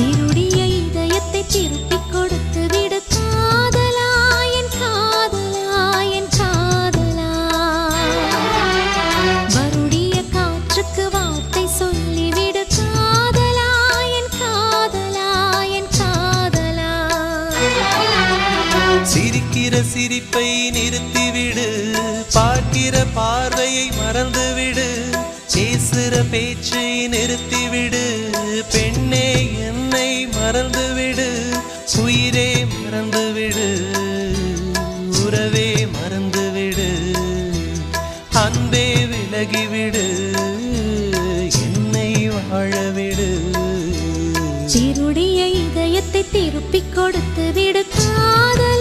திருடிய இதயத்தை திருப்பிக் கொடுத்து விடு காதலா, என் காதலா, என் காதலா. வருடிய காற்றுக்கு வார்த்தை சொல்லிவிடு காதலா, என் காதலா, என் காதலா. சிரிக்கிற சிரிப்பை நிறுத்திவிடு, பார்க்கிற பார்வையை மறந்துவிடு, பேசுற பேச்சை நிறுத்திவிடு, பெண்ணே என்னை மறந்துவிடு, உயிரே மறந்துவிடு, உறவே மறந்துவிடு, அன்பே விலகிவிடு, என்னை வாழவிடு. திருடிய இதயத்தை திருப்பிக் கொடுத்து விடு காதலா.